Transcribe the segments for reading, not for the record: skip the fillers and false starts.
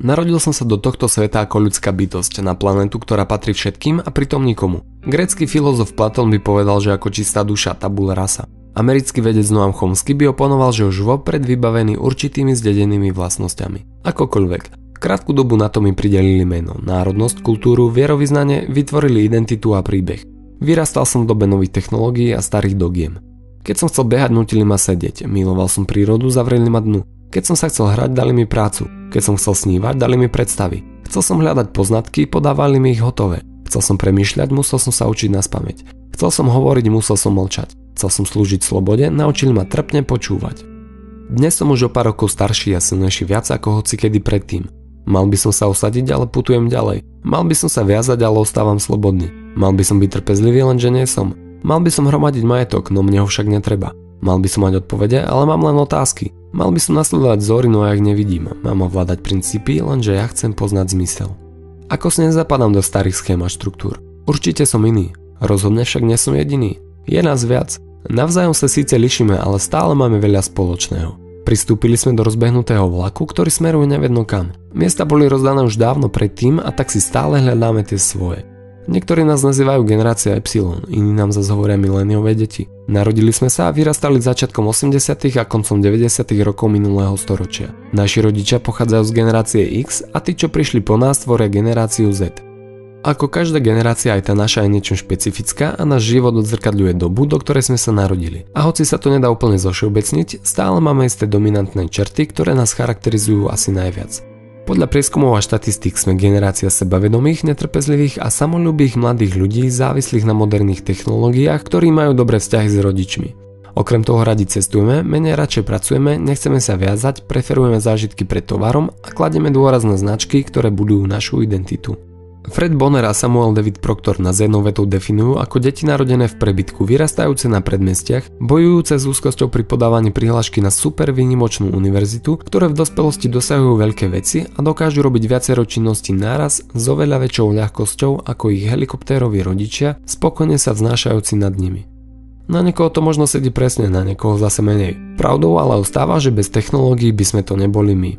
Narodil som sa do tohto sveta ako ľudská bytosť na planetu, ktorá patrí všetkým a pritom nikomu. Grécky filozof Platón by povedal, že ako čistá duša, tabula rasa. Americký vedec Noam Chomsky by oponoval, že už vopred vybavený určitými zdedenými vlastnosťami. Akokoľvek. Krátku dobu na to mi pridelili meno, národnosť, kultúru, vierovyznanie, vytvorili identitu a príbeh. Vyrastal som v dobe nových technológií a starých dogiem. Keď som chcel behať, nutili ma sedieť, miloval som prírodu, zavreli ma dnu. Keď som sa chcel hrať, dali mi prácu. Keď som chcel snívať, dali mi predstavy. Chcel som hľadať poznatky, podávali mi ich hotové. Chcel som premýšľať, musel som sa učiť naspamäť. Chcel som hovoriť, musel som mlčať. Chcel som slúžiť slobode, naučili ma trpne počúvať. Dnes som už o pár rokov starší a silnejší viac ako hocikedy predtým. Mal by som sa osadiť, ale putujem ďalej. Mal by som sa viazať, ale ostávam slobodný. Mal by som byť trpezlivý, lenže nie som. Mal by som hromadiť majetok, no mne ho však netreba. Mal by som mať odpovede, ale mám len otázky. Mal by som nasledovať vzory, no ja ich nevidím. Mám ovládať princípy, lenže ja chcem poznať zmysel. Ako sa nezapadám do starých schém a štruktúr? Určite som iný. Rozhodne však nie som jediný. Je nás viac. Navzájom sa síce lišíme, ale stále máme veľa spoločného. Pristúpili sme do rozbehnutého vlaku, ktorý smeruje nevedno kam. Miesta boli rozdané už dávno predtým a tak si stále hľadáme tie svoje. Niektorí nás nazývajú generácia Y, iní nám zase hovoria miléniové deti. Narodili sme sa a vyrastali začiatkom 80. a koncom 90. rokov minulého storočia. Naši rodičia pochádzajú z generácie X a tí, čo prišli po nás, tvoria generáciu Z. Ako každá generácia, aj tá naša je niečo špecifická a náš život odzrkadľuje dobu, do ktorej sme sa narodili. A hoci sa to nedá úplne zovšeobecniť, stále máme isté dominantné črty, ktoré nás charakterizujú asi najviac. Podľa prieskumov a štatistík sme generácia sebavedomých, netrpezlivých a samoľúbých mladých ľudí závislých na moderných technológiách, ktorí majú dobré vzťahy s rodičmi. Okrem toho radi cestujeme, menej radšej pracujeme, nechceme sa viazať, preferujeme zážitky pred tovarom a kladieme dôraz na značky, ktoré budujú našu identitu. Fred Bonner a Samuel David Proctor nás jednou vetou definujú ako deti narodené v prebytku, vyrastajúce na predmestiach, bojujúce s úzkosťou pri podávaní prihlášky na super výnimočnú univerzitu, ktoré v dospelosti dosahujú veľké veci a dokážu robiť viacero činností naraz s oveľa väčšou ľahkosťou ako ich helikoptéroví rodičia, spokojne sa vznášajúci nad nimi. Na niekoho to možno sedí presne, na niekoho zase menej. Pravdou ale ostáva, že bez technológií by sme to neboli my.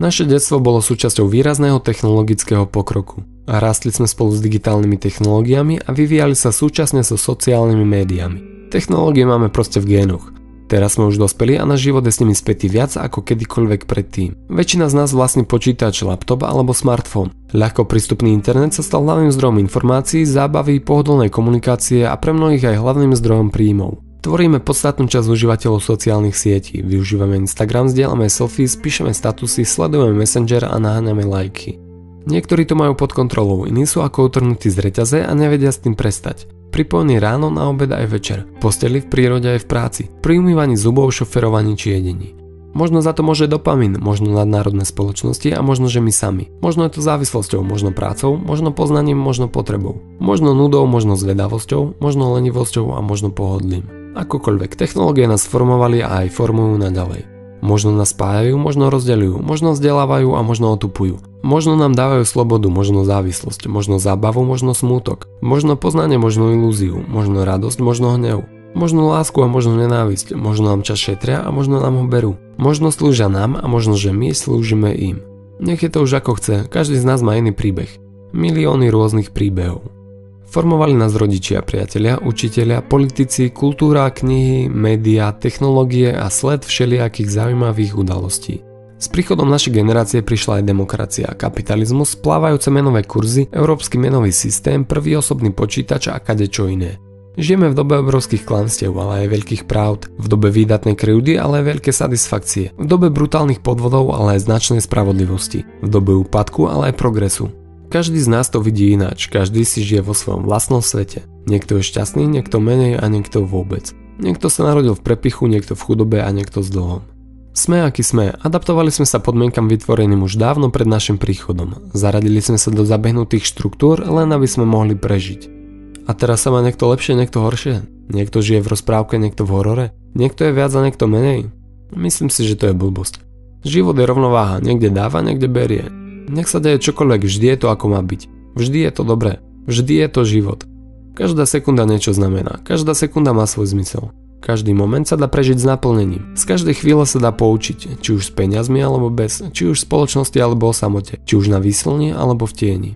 Naše detstvo bolo súčasťou výrazného technologického pokroku. A rástli sme spolu s digitálnymi technológiami a vyvíjali sa súčasne so sociálnymi médiami. Technológie máme proste v génoch. Teraz sme už dospeli a náš život je s nimi spätý viac ako kedykoľvek predtým. Väčšina z nás vlastní počítač, laptop alebo smartfón. Ľahko prístupný internet sa stal hlavným zdrojom informácií, zábavy, pohodlnej komunikácie a pre mnohých aj hlavným zdrojom príjmov. Tvoríme podstatnú časť užívateľov sociálnych sietí, využívame Instagram, zdieľame selfies, píšeme statusy, sledujeme Messenger a naháňame lajky. Niektorí to majú pod kontrolou, iní sú ako utrhnutí z reťaze a nevedia s tým prestať. Pripojení ráno, na obed aj večer, posteli v prírode aj v práci, pri umývaní zubov, šoferovaní či jedení. Možno za to môže dopamín, možno nadnárodné spoločnosti a možno že my sami. Možno je to závislosťou, možno prácou, možno poznaním, možno potrebou. Možno nudou, možno zvedavosťou, možno lenivosťou a možno pohodlím. Akokoľvek, technológie nás formovali a aj formujú naďalej. Možno nás spájajú, možno rozdeľujú, možno vzdelávajú a možno otupujú. Možno nám dávajú slobodu, možno závislosť, možno zábavu, možno smútok, možno poznanie, možno ilúziu, možno radosť, možno hnev, možno lásku a možno nenávisť, možno nám čas šetria a možno nám ho berú. Možno slúžia nám a možno, že my slúžime im. Nech je to už ako chce, každý z nás má iný príbeh. Milióny rôznych príbehov. Formovali nás rodičia, priatelia, učitelia, politici, kultúra, knihy, médiá, technológie a sled všelijakých zaujímavých udalostí. S príchodom našej generácie prišla aj demokracia, kapitalizmus, plávajúce menové kurzy, európsky menový systém, prvý osobný počítač a kadečo iné. Žijeme v dobe obrovských klamstiev, ale aj veľkých pravd, v dobe výdatnej krivdy, ale aj veľké satisfakcie, v dobe brutálnych podvodov, ale aj značnej spravodlivosti, v dobe úpadku, ale aj progresu. Každý z nás to vidí ináč, každý si žije vo svojom vlastnom svete. Niekto je šťastný, niekto menej a niekto vôbec. Niekto sa narodil v prepichu, niekto v chudobe a niekto s dlhom. Sme aký sme, adaptovali sme sa podmienkam vytvoreným už dávno pred našim príchodom. Zaradili sme sa do zabehnutých štruktúr, len aby sme mohli prežiť. A teraz sa má niekto lepšie, niekto horšie. Niekto žije v rozprávke, niekto v horore. Niekto je viac a niekto menej. Myslím si, že to je blbosť. Život je rovnováha, niekde dáva, niekde berie. Nech sa deje čokoľvek, vždy je to ako má byť. Vždy je to dobré. Vždy je to život. Každá sekunda niečo znamená. Každá sekunda má svoj zmysel. Každý moment sa dá prežiť s naplnením. Z každej chvíle sa dá poučiť, či už s peniazmi alebo bez, či už v spoločnosti alebo o samote, či už na výslni alebo v tieni.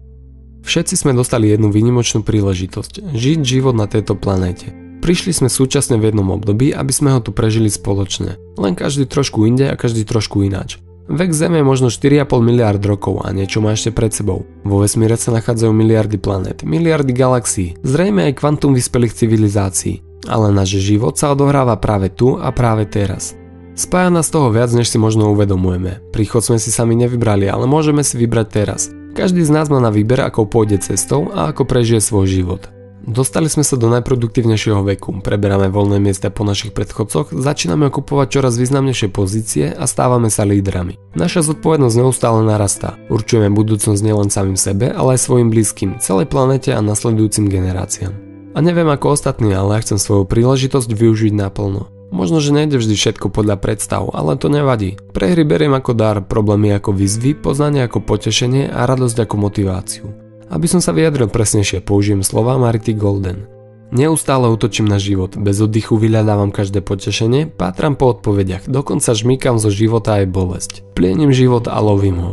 Všetci sme dostali jednu výnimočnú príležitosť, žiť život na tejto planéte. Prišli sme súčasne v jednom období, aby sme ho tu prežili spoločne, len každý trošku inde a každý trošku ináč. Vek Zeme je možno 4,5 miliárd rokov a niečo má ešte pred sebou. Vo vesmíre sa nachádzajú miliardy planét, miliardy galaxií, zrejme aj kvantum vyspelých civilizácií. Ale náš život sa odohráva práve tu a práve teraz. Spája nás toho viac, než si možno uvedomujeme. Príchod sme si sami nevybrali, ale môžeme si vybrať teraz. Každý z nás má na výber, ako pôjde cestou a ako prežije svoj život. Dostali sme sa do najproduktívnejšieho veku, preberáme voľné miesta po našich predchodcoch, začíname okupovať čoraz významnejšie pozície a stávame sa lídrami. Naša zodpovednosť neustále narastá. Určujeme budúcnosť nielen samým sebe, ale aj svojim blízkym, celej planete a nasledujúcim generáciám. A neviem ako ostatní, ale ja chcem svoju príležitosť využiť naplno. Možno, že nejde vždy všetko podľa predstav, ale to nevadí. Prehry beriem ako dar, problémy ako výzvy, poznanie ako potešenie a radosť ako motiváciu. Aby som sa vyjadril presnejšie, použijem slova Marity Golden. Neustále útočím na život, bez oddychu vyhľadávam každé potešenie, pátram po odpovediach, dokonca žmýkam zo života aj bolesť. Plienim život a lovím ho.